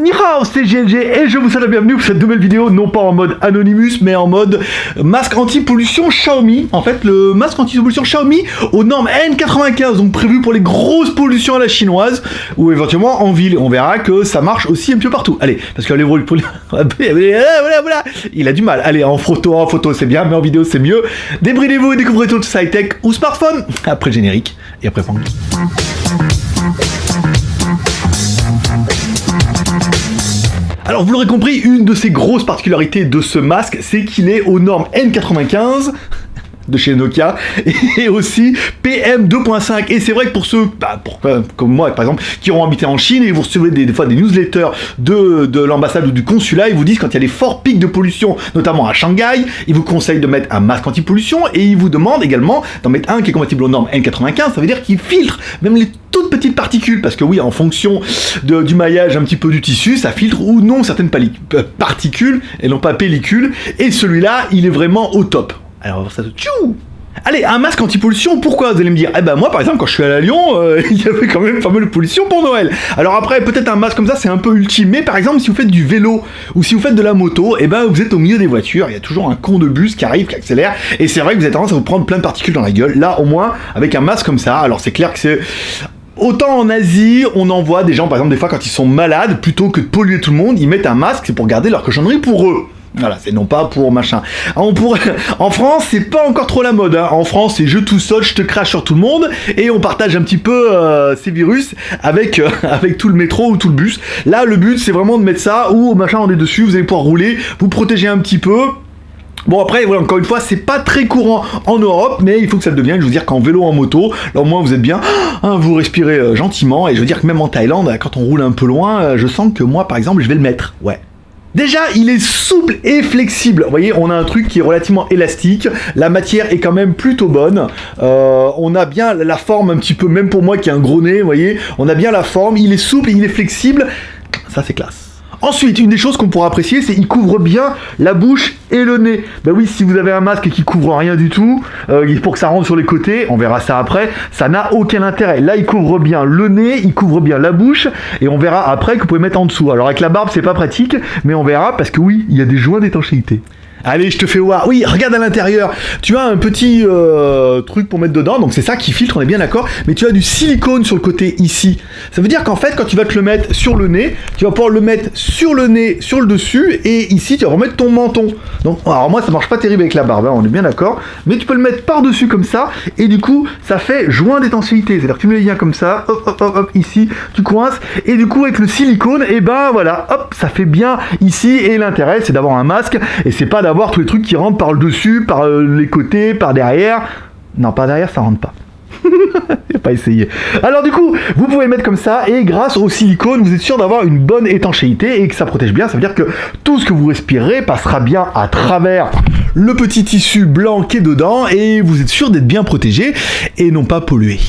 Ni hao, c'est GLG et je vous souhaite la bienvenue pour cette nouvelle vidéo, non pas en mode Anonymous, mais en mode masque anti-pollution Xiaomi. En fait, le masque anti-pollution Xiaomi aux normes N95, donc prévu pour les grosses pollutions à la chinoise, ou éventuellement en ville. On verra que ça marche aussi un peu partout. Allez, parce que les voilà, il a du mal. Allez, en photo c'est bien, mais en vidéo c'est mieux. Débridez-vous et découvrez tout ça high-tech ou smartphone. Après le générique, et après Franck. Alors vous l'aurez compris, une de ces grosses particularités de ce masque, c'est qu'il est aux normes N95 de chez Nokia et aussi PM2.5. Et c'est vrai que pour ceux comme moi par exemple qui auront habité en Chine et vous recevez des fois des newsletters de l'ambassade ou du consulat, ils vous disent quand il y a des forts pics de pollution, notamment à Shanghai, ils vous conseillent de mettre un masque anti-pollution et ils vous demandent également d'en mettre un qui est compatible aux normes N95. Ça veut dire qu'il filtre même les toutes petites particules, parce que oui, en fonction du maillage un petit peu du tissu, ça filtre ou non certaines particules et non pas pellicules, et celui-là il est vraiment au top. Alors on va voir ça tout. Tchou. Allez, un masque anti-pollution, pourquoi vous allez me dire? Eh ben moi par exemple quand je suis allé à Lyon, il y avait quand même pas mal de pollution pour Noël. Alors après peut-être un masque comme ça c'est un peu ultime, mais par exemple si vous faites du vélo ou si vous faites de la moto, eh ben vous êtes au milieu des voitures, il y a toujours un con de bus qui arrive, qui accélère, et c'est vrai que vous avez tendance à vous prendre plein de particules dans la gueule. Là au moins avec un masque comme ça, alors c'est clair que c'est... Autant en Asie, on en voit des gens, par exemple, des fois quand ils sont malades, plutôt que de polluer tout le monde, ils mettent un masque, c'est pour garder leur cochonnerie pour eux. Voilà, c'est non pas pour machin. En France, c'est pas encore trop la mode. Hein. En France, c'est je tout seul, je te crache sur tout le monde, et on partage un petit peu ces virus avec tout le métro ou tout le bus. Là, le but, c'est vraiment de mettre ça, ou machin, on est dessus, vous allez pouvoir rouler, vous protéger un petit peu. Bon après, voilà, encore une fois, c'est pas très courant en Europe, mais il faut que ça le devienne. Je veux dire qu'en vélo, en moto, là au moins vous êtes bien, vous respirez gentiment, et je veux dire que même en Thaïlande, quand on roule un peu loin, je sens que moi par exemple, je vais le mettre, ouais. Déjà, il est souple et flexible. Vous voyez, on a un truc qui est relativement élastique. La matière est quand même plutôt bonne. On a bien la forme un petit peu, même pour moi qui ai un gros nez, vous voyez, on a bien la forme. Il est souple, il est flexible. Ça, c'est classe. Ensuite, une des choses qu'on pourra apprécier, c'est qu'il couvre bien la bouche et le nez. Ben oui, si vous avez un masque qui couvre rien du tout, pour que ça rentre sur les côtés, on verra ça après, ça n'a aucun intérêt. Là, il couvre bien le nez, il couvre bien la bouche, et on verra après que vous pouvez mettre en dessous. Alors avec la barbe, c'est pas pratique, mais on verra parce que oui, il y a des joints d'étanchéité. Allez, je te fais voir. Oui, regarde à l'intérieur. Tu as un petit truc pour mettre dedans. Donc c'est ça qui filtre, on est bien d'accord. Mais tu as du silicone sur le côté ici. Ça veut dire qu'en fait, quand tu vas te le mettre sur le nez, tu vas pouvoir le mettre sur le nez, sur le dessus. Et ici, tu vas remettre ton menton. Donc, alors moi, ça marche pas terrible avec la barbe, hein, on est bien d'accord. Mais tu peux le mettre par-dessus comme ça. Et du coup, ça fait joint d'étanchéité. C'est-à-dire que tu mets les liens comme ça. Hop, hop, hop, hop, ici. Tu coinces. Et du coup, avec le silicone, et ben voilà. Hop, ça fait bien ici. Et l'intérêt, c'est d'avoir un masque. Et c'est pas d'avoir tous les trucs qui rentrent par le dessus, par les côtés, par derrière. Non, par derrière, ça rentre pas. J'ai pas essayé. Alors du coup, vous pouvez le mettre comme ça et grâce au silicone, vous êtes sûr d'avoir une bonne étanchéité et que ça protège bien. Ça veut dire que tout ce que vous respirez passera bien à travers le petit tissu blanc qui est dedans et vous êtes sûr d'être bien protégé et non pas pollué.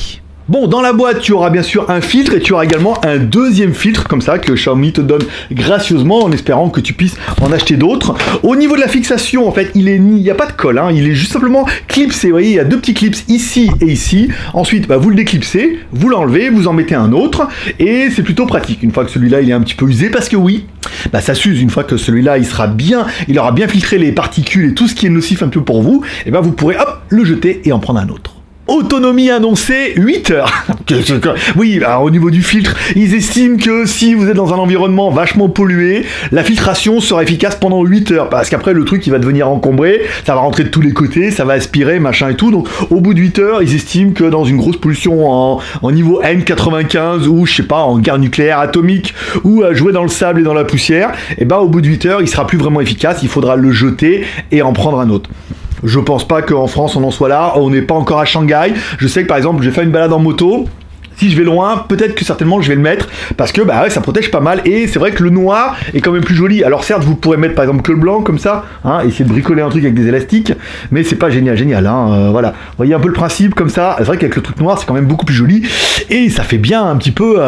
Bon, dans la boîte, tu auras bien sûr un filtre et tu auras également un deuxième filtre comme ça que Xiaomi te donne gracieusement en espérant que tu puisses en acheter d'autres. Au niveau de la fixation, en fait, il n'y a pas de colle, hein, il est juste simplement clipsé. Vous voyez, il y a deux petits clips ici et ici. Ensuite, vous le déclipsez, vous l'enlevez, vous en mettez un autre et c'est plutôt pratique une fois que celui-là il est un petit peu usé parce que oui, ça s'use une fois que celui-là il aura bien filtré les particules et tout ce qui est nocif un peu pour vous, et vous pourrez hop le jeter et en prendre un autre. Autonomie annoncée 8 heures. Oui, alors, au niveau du filtre, ils estiment que si vous êtes dans un environnement vachement pollué, la filtration sera efficace pendant 8 heures. Parce qu'après, le truc, il va devenir encombré, ça va rentrer de tous les côtés, ça va aspirer, machin et tout. Donc, au bout de 8 heures, ils estiment que dans une grosse pollution en niveau N95 ou, je sais pas, en guerre nucléaire atomique ou à jouer dans le sable et dans la poussière, au bout de 8 heures, il sera plus vraiment efficace. Il faudra le jeter et en prendre un autre. Je pense pas qu'en France on en soit là, on n'est pas encore à Shanghai. Je sais que par exemple, je vais faire une balade en moto. Si je vais loin, peut-être que certainement je vais le mettre parce que ça protège pas mal et c'est vrai que le noir est quand même plus joli. Alors certes, vous pourrez mettre par exemple que le blanc comme ça, essayer de bricoler un truc avec des élastiques, mais c'est pas génial, voilà. Vous voyez un peu le principe comme ça. C'est vrai qu'avec le truc noir, c'est quand même beaucoup plus joli et ça fait bien un petit peu,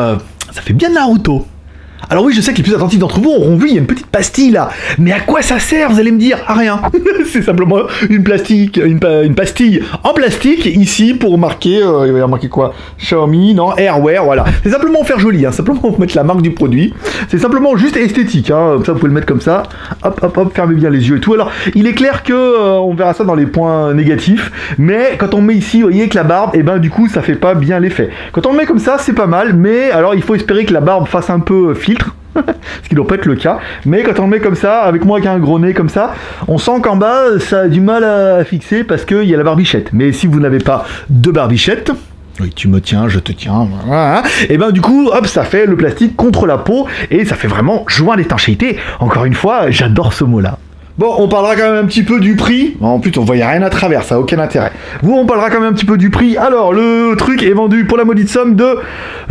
ça fait bien Naruto. Alors oui, je sais que les plus attentifs d'entre vous auront vu, il y a une petite pastille là. Mais à quoi ça sert, vous allez me dire? À rien. C'est simplement une pastille en plastique ici pour marquer, il va y marquer quoi? Xiaomi, non, Airwear, voilà. C'est simplement faire joli, hein, simplement mettre la marque du produit. C'est simplement juste esthétique, hein. Ça vous pouvez le mettre comme ça. Hop, hop, hop, fermez bien les yeux et tout. Alors, il est clair que on verra ça dans les points négatifs, mais quand on met ici, vous voyez que la barbe, et ben du coup, ça fait pas bien l'effet. Quand on le met comme ça, c'est pas mal, mais alors il faut espérer que la barbe fasse un peu filtre. Ce qui doit pas être le cas, mais quand on le met comme ça, avec moi qui a un gros nez comme ça, on sent qu'en bas ça a du mal à fixer parce qu'il y a la barbichette. Mais si vous n'avez pas de barbichette, oui, tu me tiens, je te tiens, voilà. Et ben du coup, hop, ça fait le plastique contre la peau et ça fait vraiment joint d'étanchéité. Encore une fois, j'adore ce mot-là. Bon, on parlera quand même un petit peu du prix. En plus, on voyait rien à travers, ça n'a aucun intérêt. Vous, on parlera quand même un petit peu du prix. Alors, le truc est vendu pour la maudite somme de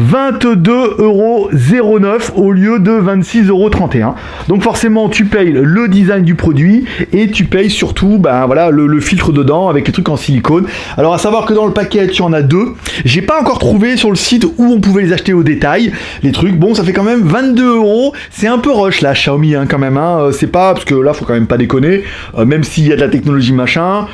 22,09€ au lieu de 26,31€. Donc forcément, tu payes le design du produit et tu payes surtout ben, voilà, le filtre dedans avec les trucs en silicone. Alors, à savoir que dans le paquet, tu en as deux. J'ai pas encore trouvé sur le site où on pouvait les acheter au détail. Les trucs, bon, ça fait quand même 22€. C'est un peu rush là, Xiaomi, hein, quand même. Hein. C'est pas, parce que là, faut quand même pas déconner, même s'il y a de la technologie machin,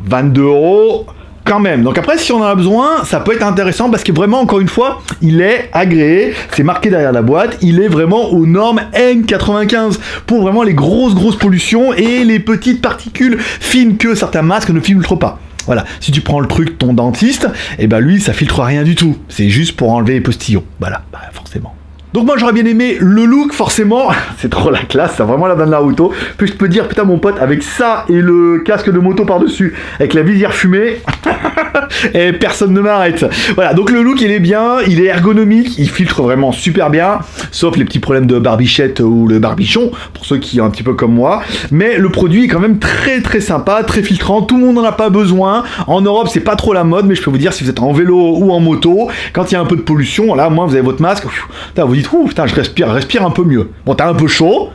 22€ quand même. Donc après, si on en a besoin, ça peut être intéressant parce que vraiment, encore une fois, il est agréé, c'est marqué derrière la boîte, il est vraiment aux normes N95 pour vraiment les grosses pollutions et les petites particules fines que certains masques ne filtrent pas. Voilà, si tu prends le truc ton dentiste, et ben lui, ça filtre rien du tout. C'est juste pour enlever les postillons. Voilà, bah forcément. Donc moi j'aurais bien aimé le look, forcément, c'est trop la classe, ça a vraiment l'air d'un Naruto. Puis je peux te dire, putain mon pote, avec ça et le casque de moto par-dessus, avec la visière fumée, et personne ne m'arrête. Voilà, donc le look il est bien, il est ergonomique, il filtre vraiment super bien, sauf les petits problèmes de barbichette ou le barbichon, pour ceux qui sont un petit peu comme moi. Mais le produit est quand même très sympa, très filtrant, tout le monde n'en a pas besoin. En Europe c'est pas trop la mode, mais je peux vous dire si vous êtes en vélo ou en moto, quand il y a un peu de pollution, là, moi vous avez votre masque, vous dites, ouh, putain, je respire un peu mieux. Bon, t'as un peu chaud,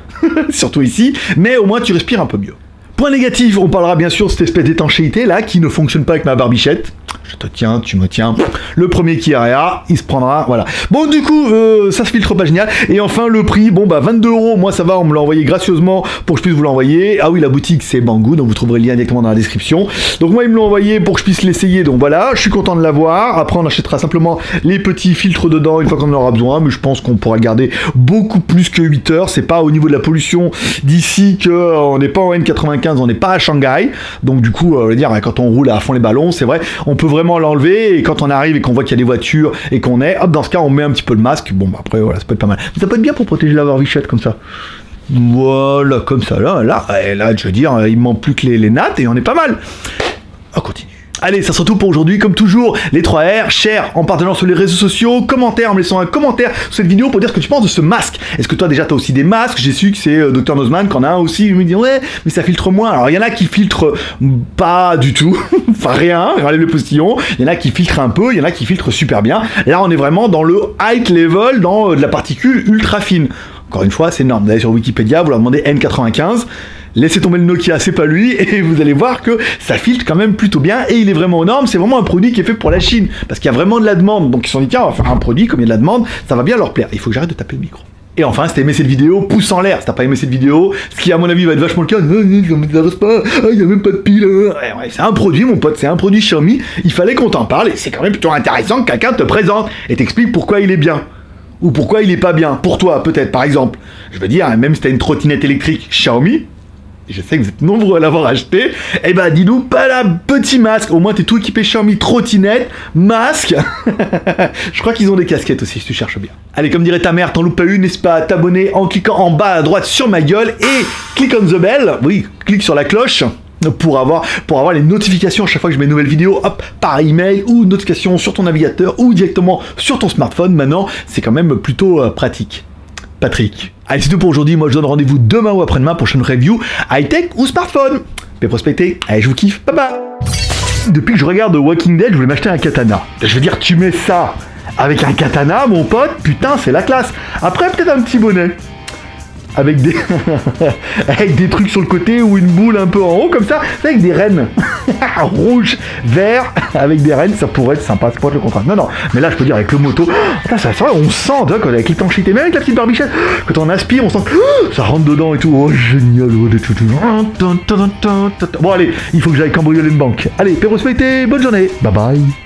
surtout ici, mais au moins tu respires un peu mieux. Point négatif, on parlera bien sûr de cette espèce d'étanchéité là qui ne fonctionne pas avec ma barbichette. Je te tiens, tu me tiens. Le premier qui ira, il se prendra, voilà. Bon, du coup, ça se filtre pas génial. Et enfin, le prix, bon, bah 22€, moi ça va, on me l'a envoyé gracieusement pour que je puisse vous l'envoyer. Ah oui, la boutique c'est Banggood, donc vous trouverez le lien directement dans la description. Donc moi, ils me l'ont envoyé pour que je puisse l'essayer, donc voilà, je suis content de l'avoir. Après, on achètera simplement les petits filtres dedans une fois qu'on en aura besoin, mais je pense qu'on pourra le garder beaucoup plus que 8 heures. C'est pas au niveau de la pollution d'ici qu'on n'est pas en N95, on n'est pas à Shanghai. Donc du coup, on va dire, quand on roule à fond les ballons, c'est vrai, on peut vraiment l'enlever et quand on arrive et qu'on voit qu'il y a des voitures et qu'on est, hop, dans ce cas on met un petit peu le masque, bon bah après voilà, ça peut être pas mal. Ça peut être bien pour protéger la barbichette comme ça. Voilà, comme ça, là, je veux dire, il manque plus que les nattes et on est pas mal. On continue. Allez, ça sera tout pour aujourd'hui. Comme toujours, les 3 R, share en partageant sur les réseaux sociaux, commentaire en me laissant un commentaire sur cette vidéo pour dire ce que tu penses de ce masque. Est-ce que toi déjà t'as aussi des masques? J'ai su que c'est Dr Nozman qui en a un aussi. Il me dit ouais, mais ça filtre moins. Alors il y en a qui filtrent pas du tout, enfin rien, enlève le postillon. Il y en a qui filtrent un peu, il y en a qui filtrent super bien. Là on est vraiment dans le high level, dans de la particule ultra fine. Encore une fois, c'est énorme. Vous allez sur Wikipédia, vous leur demandez N95. Laissez tomber le Nokia, c'est pas lui, et vous allez voir que ça filtre quand même plutôt bien, et il est vraiment aux normes, c'est vraiment un produit qui est fait pour la Chine, parce qu'il y a vraiment de la demande, donc ils se sont dit tiens, on va faire un produit, comme il y a de la demande, ça va bien leur plaire. Il faut que j'arrête de taper le micro. Et enfin, si t'as aimé cette vidéo, pouce en l'air. Si t'as pas aimé cette vidéo, ce qui à mon avis va être vachement le cas, ça reste pas, il y a même pas de pile. Ouais, c'est un produit mon pote, c'est un produit Xiaomi, il fallait qu'on t'en parle, et c'est quand même plutôt intéressant que quelqu'un te présente, et t'explique pourquoi il est bien. Ou pourquoi il est pas bien, pour toi peut-être par exemple. Je veux dire, même si t'as une trottinette électrique Xiaomi, je sais que vous êtes nombreux à l'avoir acheté, eh ben dis-nous pas la petit masque, au moins t'es tout équipé Xiaomi, trottinette, masque. Je crois qu'ils ont des casquettes aussi si tu cherches bien. Allez, comme dirait ta mère, t'en loupes pas une, n'est-ce pas, t'abonner en cliquant en bas à droite sur ma gueule et clique on the bell, oui, clique sur la cloche. Pour avoir les notifications à chaque fois que je mets une nouvelle vidéo, hop, par email ou notification sur ton navigateur ou directement sur ton smartphone. Maintenant, c'est quand même plutôt pratique. Patrick. Allez, c'est tout pour aujourd'hui. Moi, je donne rendez-vous demain ou après-demain, prochaine review, high-tech ou smartphone. Paix prospérité. Allez, je vous kiffe. Bye bye. Depuis que je regarde Walking Dead, je voulais m'acheter un katana. Je veux dire, tu mets ça avec un katana, mon pote, putain, c'est la classe. Après, peut-être un petit bonnet. avec des avec des trucs sur le côté ou une boule un peu en haut comme ça, avec des rennes rouge, vert, avec des rennes, ça pourrait être sympa, ça pourrait être le contraste. Non, non, mais là je peux dire avec le moto, putain, ça, c'est vrai, on sent, tu vois, avec l'étanchéité, même avec la petite barbichette, quand on aspire, on sent que ça rentre dedans et tout. Oh, génial, bon allez, il faut que j'aille cambrioler une banque. Allez, Perros Feuilleté, bonne journée, bye bye.